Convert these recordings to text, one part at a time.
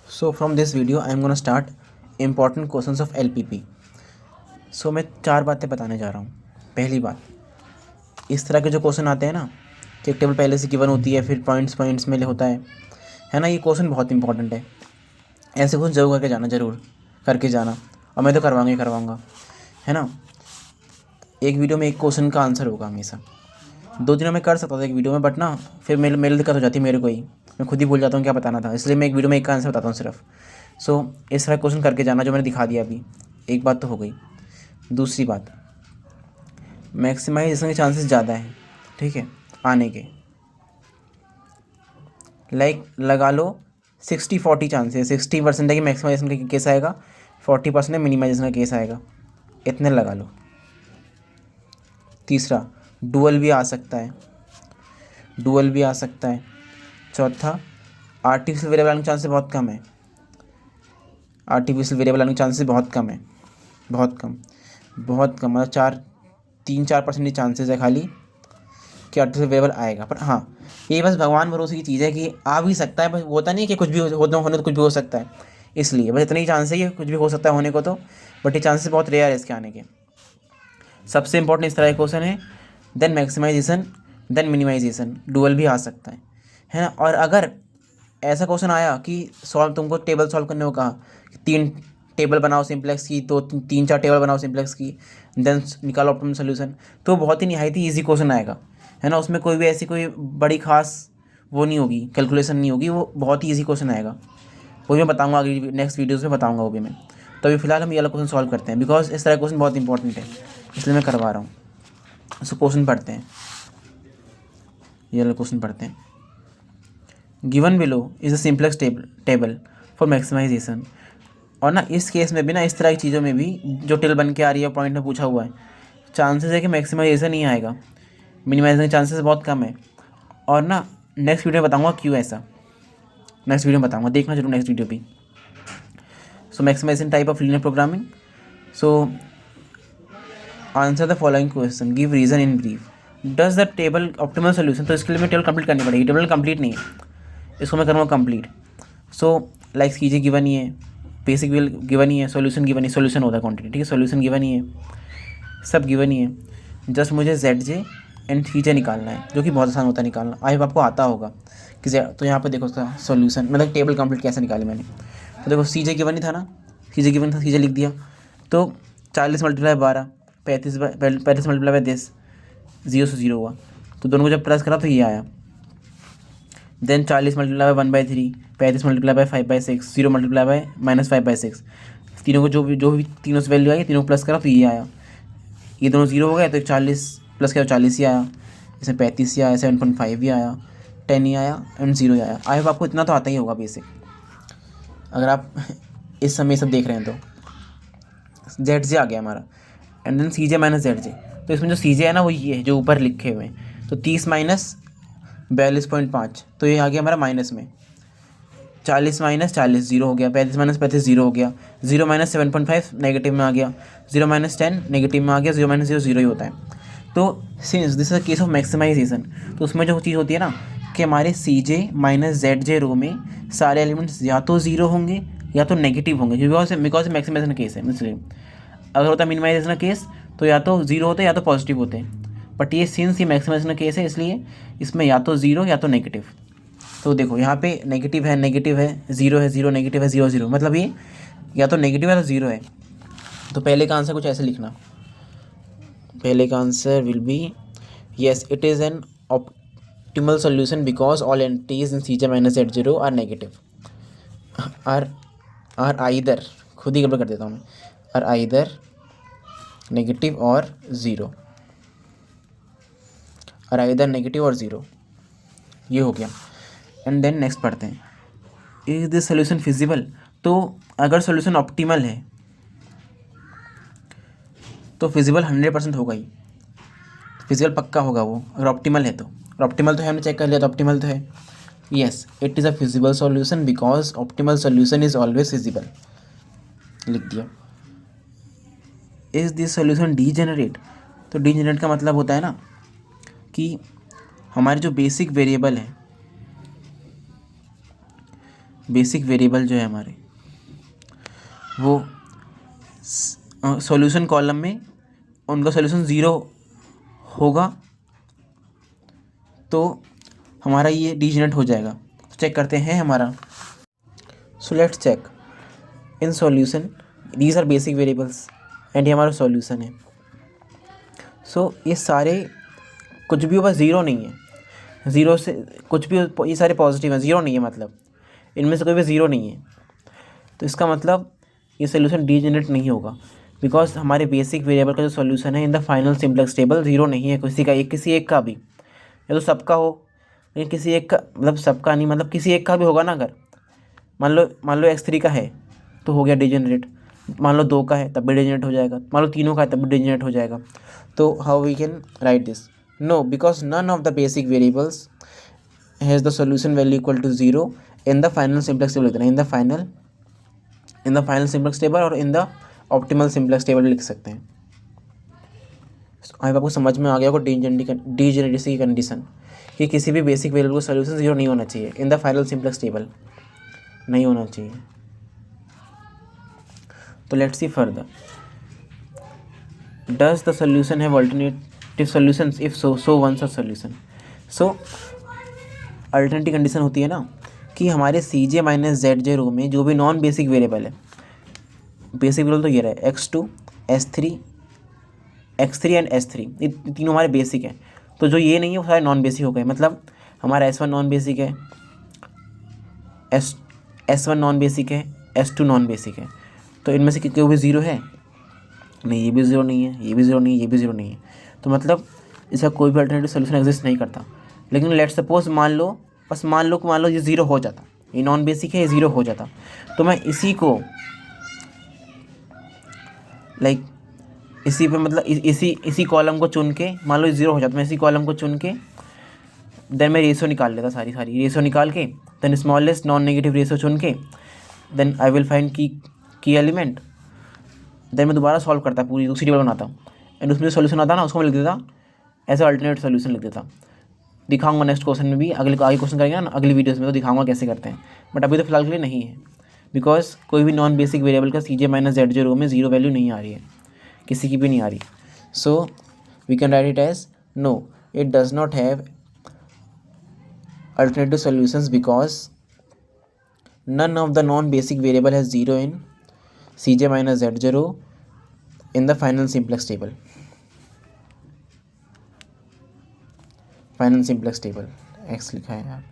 So from this video I am going to start important questions of LPP. So मैं 4 बातें बताने जा रहा हूँ। पहली बात, इस तरह के जो क्वेश्चन आते हैं ना कि एक टेबल पहले से गिवन होती है, फिर पॉइंट्स में होता है ना, ये क्वेश्चन बहुत इंपॉर्टेंट है। ऐसे क्वेश्चन जरूर करके जाना और मैं तो करवाऊँगा ही करवाऊँगा, है ना। एक वीडियो में एक क्वेश्चन का आंसर होगा हमेशा। 2 दिनों में कर सकता था एक वीडियो में, बट ना फिर मेरे दिक्कत हो जाती है मेरे को ही, मैं खुद ही भूल जाता हूँ क्या बताना था, इसलिए मैं एक वीडियो में एक का आंसर बताता हूँ सिर्फ। सो इस तरह क्वेश्चन करके जाना जो मैंने दिखा दिया अभी। एक बात तो हो गई। दूसरी बात, मैक्सिमाइजेशन के चांसेस ज़्यादा हैं, ठीक है, आने के। लगा लो 60-40 चांसेस, 60% है कि मैक्सिमाइजेशन का केस आएगा, 40% है मिनिमाइजेशन का केस आएगा, इतने लगा लो। तीसरा, डुअल भी आ सकता है। चौथा, आर्टिफिशियल वेरिएबल आने के चांसेस बहुत कम है। बहुत कम, मतलब 3-4% चांसेस है खाली कि आर्टिफिशियल वेरिएबल आएगा। पर हाँ, ये बस भगवान भरोसे की चीज़ है कि आ भी सकता है, बस होता नहीं है कि कुछ भी होने तो कुछ भी हो सकता है, इसलिए बस इतनी ही चांस है कि कुछ भी हो सकता है होने को, तो बट ये चांसेस बहुत रेयर है इसके आने के। सबसे इंपॉर्टेंट इस तरह का क्वेश्चन है, then maximisation, then minimisation, dual भी आ सकता है ना। और अगर ऐसा क्वेश्चन आया कि तुमको टेबल सॉल्व करने को कहा कि 3 टेबल बनाओ सिंप्लेक्स की, तो 3-4 टेबल बनाओ सिंप्लेक्स की, देन निकालो ऑप्टिमम सोल्यूशन, तो बहुत ही निहायत ही ईजी क्वेश्चन आएगा, है ना। उसमें कोई भी ऐसी कोई बड़ी खास वो नहीं होगी, कैलकुलेशन नहीं होगी, वो बहुत ही ईजी क्वेश्चन आएगा। वो भी मैं बताऊँगा आगे नेक्स्ट वीडियोज़ में बताऊँगा वो भी मैं। तो अभी फिलहाल हम ये वाला क्वेश्चन सॉल्व करते हैं, बिकॉज इस तरह क्वेश्चन बहुत इंपॉर्टेंट है, इसलिए मैं करवा रहा हूँ। सो क्वेश्चन पढ़ते हैं, ये वाला क्वेश्चन पढ़ते हैं। Given below is a simplex table for maximisation. और ना इस केस में भी ना, इस तरह की चीज़ों में भी जो टेबल बन के आ रही है, पॉइंट में पूछा हुआ है, चांसेस है कि मैक्सिमाइजेशन ही आएगा, मिनिमाइजेशन के चांसेस बहुत कम है। और ना नेक्स्ट वीडियो में बताऊँगा क्यों ऐसा, नेक्स्ट वीडियो में बताऊँगा, देखना जरूर नेक्स्ट वीडियो भी। So maximisation type of linear programming. So answer the following question, give reason in brief, does the table optimal solution. तो इसके लिए मैं टेबल कंप्लीट करनी पड़ेगी, टेबल कंप्लीट नहीं है, इसको मैं करूँगा कंप्लीट। सो लाइक कीजिए, गिवन ही है, बेसिक विल गिवन ही है, सॉल्यूशन गिवन ही, सॉल्यूशन होता है क्वांटिटी, ठीक है, सॉल्यूशन गिवन ही है, सब गिवन ही है। जस्ट मुझे ZJ एंड CJ निकालना है, जो कि बहुत आसान होता है निकालना, आई होप आपको आता होगा कि तो यहाँ पे देखो उसका सॉल्यूशन, मतलब टेबल कंप्लीट कैसे निकाली मैंने। तो देखो CJ गिवन ही था ना, CJ लिख दिया। तो 40 × 12, 35 × 10, 0 से 0 हुआ, तो दोनों को जब प्लस करा तो ये आया। देन 40 × 1/3, 35 × 5/6, 0 × -5/6, तीनों को जो भी तीनों से वैल्यू आई, तीनों को प्लस करा तो ये आया। ये दोनों 0 हो गए, तो 40 प्लस किया 40 ही आया, इसमें 35 ही आया, 7.5 ही आया, 10 ही आया एंड 0 ही आया। आई होप आपको इतना तो आता ही होगा बेसिक, अगर आप इस समय सब देख रहे हैं तो। ZJ आ गया हमारा, एंड देन CJ - ZJ। तो इसमें जो CJ है ना, वो ये है जो ऊपर लिखे हुए हैं, तो 30 - 42.5, तो ये आ गया हमारा माइनस में। 40 - 40 0 हो गया, 35 - 35 0 हो गया, 0 - 7.5 नेगेटिव में आ गया, 0 - 10 नेगेटिव में आ गया, 0 - 0 0 ही होता है। तो since this is a case of maximisation, तो उसमें जो चीज़ होती है ना कि हमारे CJ - ZJ रो में सारे एलिमेंट्स या तो 0 होंगे या तो नेगेटिव होंगे, बिकॉज मैक्सिमाइजेशन केस है। इसलिए अगर होता मिनिमाइजेशन केस तो या तो 0 होते या तो पॉजिटिव होते, बट ये सिंस ये मैक्सिमाइजेशन केस है, इसलिए इसमें या तो 0 या तो नेगेटिव। तो देखो यहाँ पे नेगेटिव है, 0 है, 0 नेगेटिव है, 0 0, मतलब ये या तो नेगेटिव है तो 0 है। तो पहले का आंसर कुछ ऐसे लिखना, पहले का answer will be yes, it is an optimal solution because all entries in CJ - Z0 are negative, are either, खुद ही गड़बड़ कर देता हूँ मैं, आर आइदर नेगेटिव और 0, आर आइदर नेगेटिव और 0, ये हो गया। एंड देन नेक्स्ट पढ़ते हैं, इज दिस सोल्यूशन फिजिबल। तो अगर सोल्यूशन ऑप्टिमल है तो फिजिबल 100% होगा ही, फिजिबल पक्का होगा वो, अगर ऑप्टिमल है तो। और ऑप्टिमल तो है, हमने चेक कर लिया, तो ऑप्टिमल तो है। Yes, it is a feasible solution because optimal solution is always feasible, लिख दिया। Is this solution degenerate. तो डीजेनरेट का मतलब होता है ना कि हमारे जो बेसिक वेरिएबल है, बेसिक वेरिएबल जो है हमारे वो सॉल्यूशन कॉलम में उनका सॉल्यूशन ज़ीरो होगा तो हमारा ये डिजनरेट हो जाएगा। तो चेक करते हैं हमारा। So let's check in solution these are basic variables and ये हमारा सॉल्यूशन है। सो ये सारे कुछ भी ऊपर ज़ीरो नहीं है, ज़ीरो से कुछ भी ये सारे पॉजिटिव हैं, ज़ीरो नहीं है, मतलब इनमें से कोई भी ज़ीरो नहीं है। तो इसका मतलब ये सोल्यूशन डीजेनरेट नहीं होगा बिकॉज हमारे बेसिक वेरिएबल का जो सोल्यूशन है in the final simplex table zero नहीं है किसी एक का भी, या तो सबका हो, लेकिन किसी एक का मतलब सबका नहीं, मतलब किसी एक का भी होगा ना। अगर मान लो x3 का है तो हो गया डिजेनरेट, मान लो 2 का है तब भी डिजेनरेट हो जाएगा, मान लो तीनों का है तब भी डिजेनरेट हो जाएगा। तो how we can write this? No, because none of the basic variables has the solution value equal to zero in the final simplex table लिखना है, in the final simplex table और in the optimal simplex table लिख सकते हैं। आपको समझ में आ गया होगा डीजेनरेसी की कंडीशन कि किसी भी बेसिक वेरिएबल का सोल्यूशन ज़ीरो नहीं होना चाहिए, इन द फाइनल सिंपलेक्स टेबल नहीं होना चाहिए। तो let's see further, does the solution have alternative solutions? If so one such solution. So alternative condition होती है ना कि हमारे CJ माइनस ZJ रो में जो भी नॉन बेसिक वेरिएबल है, बेसिक वेरिएबल तो ये रहा x2 x3 एंड S3, ये तीनों हमारे बेसिक हैं। तो जो ये नहीं है वो सारे नॉन बेसिक हो गए, मतलब हमारा S1 नॉन बेसिक है, S1 नॉन बेसिक है, S2 नॉन बेसिक है। तो इनमें से कोई भी ज़ीरो है नहीं, ये भी ज़ीरो नहीं है, ये भी ज़ीरो नहीं है, ये भी ज़ीरो नहीं है। तो मतलब इसका कोई भी अल्टरनेटिव सोल्यूशन एग्जिस्ट नहीं करता। लेकिन लेट्स सपोज मान लो ये ज़ीरो हो जाता, ये नॉन बेसिक है, ये ज़ीरो हो जाता, तो मैं इसी को इसी पे मतलब इसी कॉलम को चुन के, मान लो ज़ीरो हो जाता, मैं इसी कॉलम को चुन के देन मैं रेशो निकाल लेता, सारी रेशो निकाल के then smallest non negative ratio चुन के then I will find key element, then मैं दोबारा सॉल्व करता, पूरी दूसरी टेबल बनाता एंड उसमें जो सोल्यूशन आता ना उसको मैं लिख देता एज अल्टरनेट सोल्यूशन लिख देता। दिखाऊंगा नेक्स्ट क्वेश्चन में भी, आगे क्वेश्चन करेंगे ना अगली वीडियोस में, तो दिखाऊंगा कैसे करते हैं, बट अभी तो फिलहाल के लिए नहीं है बिकॉज कोई भी नॉन बेसिक वेरिएबल का CJ माइनस ZJ रो में ज़ीरो वैल्यू नहीं आ रही है, किसी की भी नहीं आ रही। So we can write it as no, it does not have alternative solutions because none of the non-basic variable has zero in CJ minus ZJ row in the final simplex table. Final simplex table x लिखा है यार।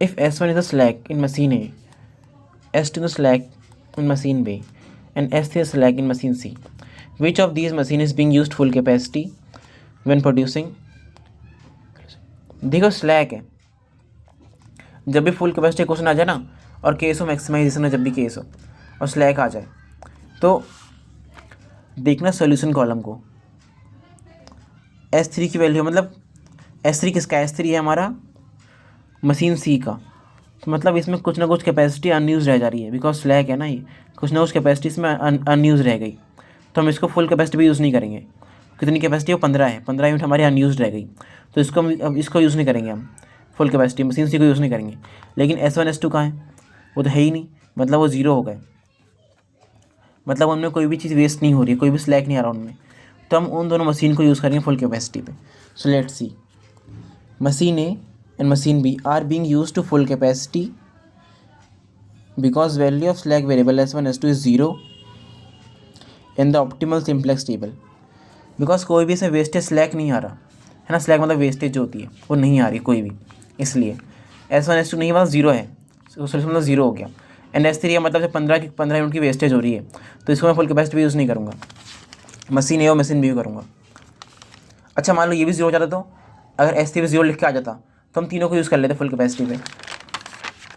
If S1 is a slack in machine A, S2 is a slack in machine B, and S3 is a slack in machine C, which of these machine is being used full capacity when producing? देखो slack है, जब भी full capacity question आ जाए ना और case हो maximisation में, जब भी केस हो और स्लैक आ जाए तो देखना सोल्यूशन कॉलम को S3 की वैल्यू, मतलब S3 किसका, S3 है हमारा मशीन C का, तो मतलब इसमें कुछ ना कुछ कैपेसिटी अनयूज रह जा रही है बिकॉज स्लैक है ना, ये कुछ ना कुछ कैपेसिटी इसमें अनयूज रह गई, तो हम इसको फुल कैपेसिटी भी यूज़ नहीं करेंगे। कितनी कैपेसिटी है? 15 है, 15 यूनिट हमारी अनयूज रह गई, तो इसको अब इसको यूज़ नहीं करेंगे हम, फुल कैपेसिटी मशीन C को यूज़ नहीं करेंगे। लेकिन S1 S2 कहाँ है? वो तो है ही नहीं, मतलब वो ज़ीरो हो गए, मतलब उनमें कोई भी चीज़ वेस्ट नहीं हो रही है, कोई भी स्लैक नहीं आ रहा उनमें, तो हम उन दोनों मशीन को यूज़ करेंगे फुल कैपेसिटी पे। So let's see, machine A and machine B are being used to full capacity because value of slack variable S1 S2 is 0 in the optimal simplex table, because कोई भी इसमें wastage slack नहीं आ रहा है ना, slack मतलब wastage जो होती है वो नहीं आ रही कोई भी, इसलिए S1 S2 नहीं, मतलब ज़ीरो है, सोल्यूशन मतलब ज़ीरो हो गया। एंड S3 है, मतलब 15 यूनिट की वेस्टेज हो रही है, तो इसको मैं फुल कैपेसिटी यूज़ नहीं करूँगा, मशीन A और मशीन B करूँगा। अच्छा मान लो ये भी ज़ीरो हो जाता, तो अगर S3 भी ज़ीरो लिख के आ जाता तो हम तीनों को यूज़ कर लेते फुल कैपेसिटी पे,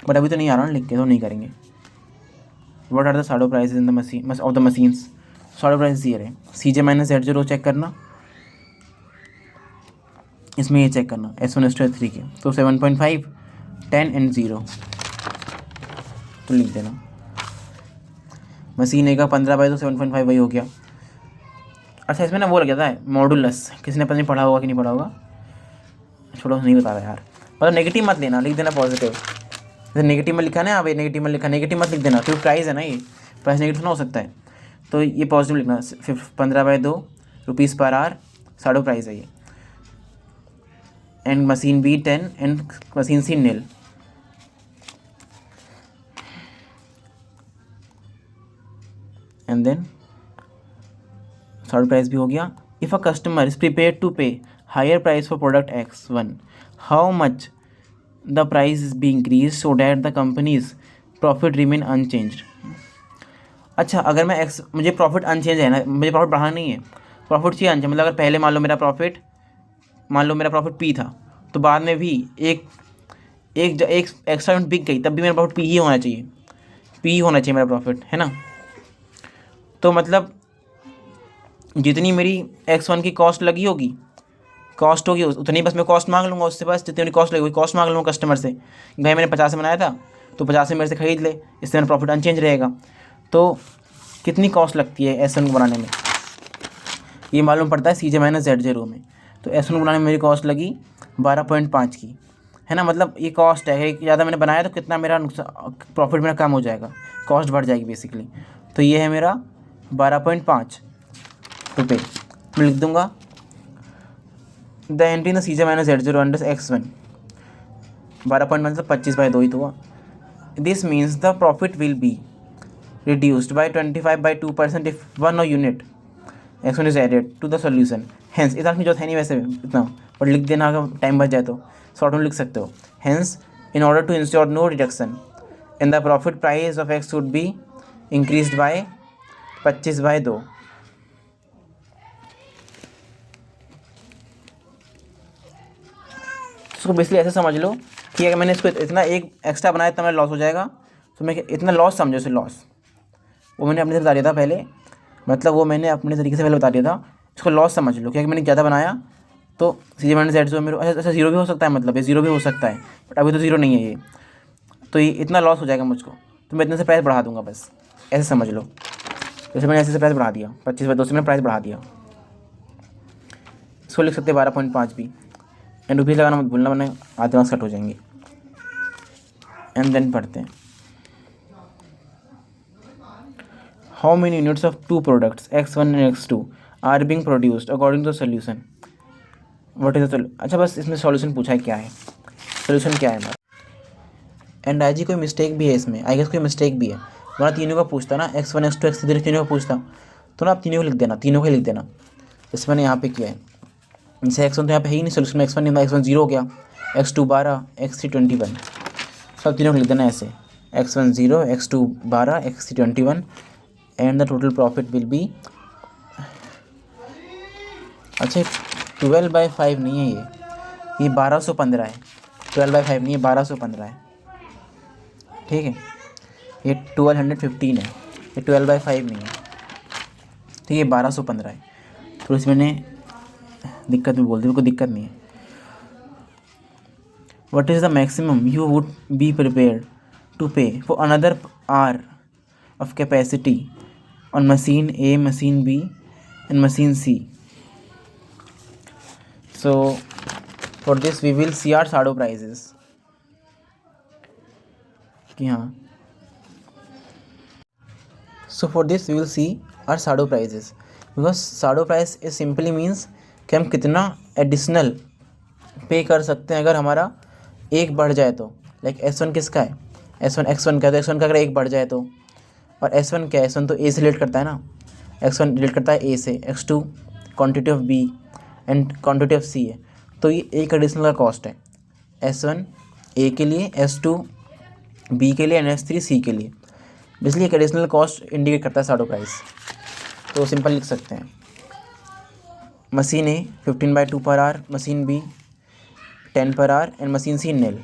बट अभी तो नहीं आ रहा ना लिख के, तो नहीं करेंगे। What are the shadow prices in the machine of the machines? Shadow price ये रहे, CJ minus ZJ row check करना, इसमें ये चेक करना S1 S2 S3 के, तो 7.5 10 एंड 0 तो लिख देना। मशीन A का 15 बाई तो 7.5 वही हो गया। अच्छा इसमें ना वो लग जाता है मॉडुलस, किसी ने पता नहीं पढ़ा होगा कि नहीं पढ़ा होगा, छोड़ो नहीं बता रहा यार, मतलब नेगेटिव मत लेना, लिख देना पॉजिटिव। जैसे नेगेटिव में लिखा ना, अब नेगेटिव में लिखा, नेगेटिव मत लिख देना क्योंकि प्राइस है ना, ये प्राइस नेगेटिव ना हो सकता है। तो ये पॉजिटिव लिखना, 15/2 रुपीज़ पर आवर साड़ो प्राइस है ये। And machine B 10 and machine C nil. And then shadow price भी हो गया। If a customer is prepare to pay higher price for product X1, how much the price is be increase so that the company's profit remain unchanged. अच्छा, अगर मैं मुझे profit unchange है ना, मुझे प्रॉफिट बढ़ाना नहीं है, प्रॉफिट चाहिए अनचेंज। मतलब अगर पहले मान लो मेरा प्रॉफिट P था, तो बाद में भी एक एक्स्ट्रा यूनिट बिक गई, तब भी मेरा प्रॉफिट P ही होना चाहिए, P ही होना चाहिए मेरा प्रॉफिट, है ना। तो मतलब जितनी मेरी X1 की कॉस्ट होगी उतनी बस मैं कॉस्ट मांग लूँगा उससे, बस जितनी कॉस्ट लगी वही कॉस्ट मांग लूँगा कस्टमर से। भाई मैंने 50 से बनाया था तो 50 से मेरे से ख़रीद ले, इससे मेरा प्रॉफिट अनचेंज रहेगा। तो कितनी कॉस्ट लगती है S1 को बनाने में, ये मालूम पड़ता है CJ-Z0 में। तो S1 को बनाने में मेरी कॉस्ट लगी 12.5 की, है ना। मतलब ये कॉस्ट है, ज़्यादा मैंने बनाया तो कितना मेरा प्रॉफिट मेरा कम हो जाएगा, कॉस्ट बढ़ जाएगी बेसिकली। तो ये है मेरा 12.5 रुपये। मैं लिख दूँगा the entry in CJ-Z0 under X1, 12.5 मतलब 25/2 ही तो हुआ। This means the profit will be reduced by 25/2% if one unit X1 is added to the solution. Hence, इतना जो है नहीं वैसे इतना, पर लिख देना अगर टाइम बच जाए तो शॉर्ट में लिख सकते हो। Hence, in order to ensure no reduction in the profit, price of X should be increased by 25/2। इसको बेसिकली ऐसे समझ लो कि अगर मैंने इसको इतना एक एक्स्ट्रा बनाया तो मेरा लॉस हो जाएगा, तो मैं इतना लॉस समझो इसे लॉस, वो मैंने अपने से बता दिया था पहले, मतलब वो मैंने अपने तरीके से पहले बता दिया था। इसको लॉस समझ लो, क्योंकि मैंने ज़्यादा बनाया तो CJ-Z0 मेरे अच्छा ज़ीरो भी हो सकता है, मतलब ये ज़ीरो भी हो सकता है, बट अभी तो ज़ीरो नहीं है ये, तो ये इतना लॉस हो जाएगा मुझको, तो मैं इतने से प्राइस बढ़ा दूंगा, बस ऐसे समझ लो। जैसे मैंने ऐसे से प्राइस बढ़ा दिया 25/2 से मैंने प्राइस बढ़ा दिया। इसको लिख सकते हैं 12.5 भी। एंड रुपीज़ लगाना मत भूलना, वरना आधे मार्क्स कट हो जाएंगे। एंड देन पढ़ते हैं how many units of two products X1 and X2 are being produced according to the solution, what is the solution। अच्छा, बस इसमें सॉल्यूशन पूछा है, क्या है सॉल्यूशन, क्या है हमारा। एंड आई जी कोई मिस्टेक भी है इसमें, आई गेस कोई मिस्टेक भी है, वरना तीनों का पूछता ना, X1 X2 X3 तीनों का पूछता, तो ना आप तीनों को लिख देना, तीनों को लिख देना, जैसे मैंने यहाँ पे किया है। जैसे X1 तो यहाँ पे है ही नहीं सोल्यूशन में, X1 नहीं, X1 0 हो गया, X2 12, X3 21, सब तीनों को लिख देना ऐसे, X1 0, X2 12, X3 21 and the total profit will be. अच्छा, 12/5 नहीं है ये 1215 है, 12/5 नहीं है, 1215 है, ठीक है। ये 1215 है, ये 12/5 नहीं है, ठीक है, 1215 है। तो इसमें मैंने दिक्कत भी बोल दी, कोई दिक्कत नहीं है। What is the maximum you would be prepared to pay for another hour of capacity on machine A, machine B and machine C। So for this we will see our shadow prices कि हाँ, so for this we will see our shadow prices because shadow price is simply means कि हम कितना additional पे कर सकते हैं अगर हमारा एक बढ़ जाए तो। लाइक S1 किसका है, S1 X1 का है, तो X1 का अगर एक बढ़ जाए तो, और S1 क्या है, S1 तो A से रिलेट करता है ना, X1 रिलेट करता है A से, X2 quantity of B and quantity of C है, तो ये एक एडिशनल का कॉस्ट है, S1 A के लिए, S2 B के लिए एंड S3 C के लिए। इसलिए एक एडिशनल कॉस्ट इंडिकेट करता है शैडो प्राइस, तो सिंपल लिख सकते हैं machine A 15/2 per hour, machine B 10 per hour and machine C नील,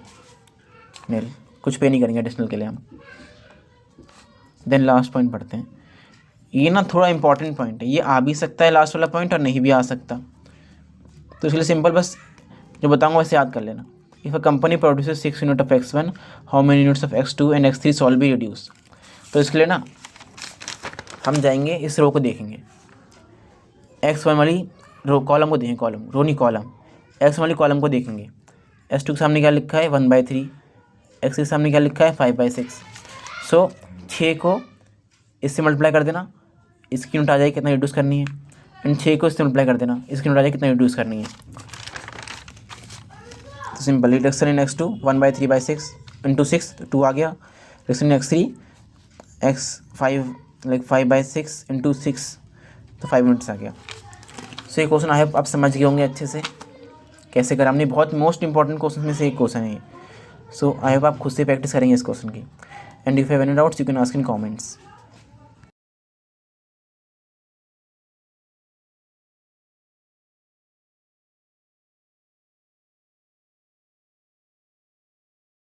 कुछ पे नहीं करेंगे एडिशनल के लिए हम। देन लास्ट पॉइंट पढ़ते हैं, ये ना थोड़ा इंपॉर्टेंट पॉइंट है, ये आ भी सकता है लास्ट वाला पॉइंट और नहीं भी आ सकता, तो इसलिए सिंपल बस जो बताऊंगा वैसे याद कर लेना। If a company produces 6 unit of X1, how many units of X2 and X3 solve be reduce. तो इसके लिए ना हम जाएंगे इस रो को देखेंगे, X1 वाली रो कॉलम को देखेंगे, कॉलम रो नहीं कॉलम, X1 वाली कॉलम को देखेंगे, S2 के सामने क्या लिखा है 1/3, x के सामने क्या लिखा है 5/6। सो 6 को इससे मल्टीप्लाई कर देना, इसकी यूनिट आ जाएगी कितना रिड्यूस करनी है, एंड 6 को इससे मल्टीप्लाई कर देना, इसकी यूनिट आ जाएगी कितना रिड्यूस करनी है। तो simple reduction in x2 1/3/6 into 6 2 आ गया, reduction in x3 x5 like 5/6 into 6 तो 5 यूनिट्स आ गया। सो ये क्वेश्चन आप समझ गए होंगे अच्छे से कैसे करा हमने, बहुत मोस्ट इंपॉर्टेंट क्वेश्चन में से एक क्वेश्चन है ये। सो आई होप आप खुद से प्रैक्टिस करेंगे इस क्वेश्चन की, and if you have any doubts you can ask in comments.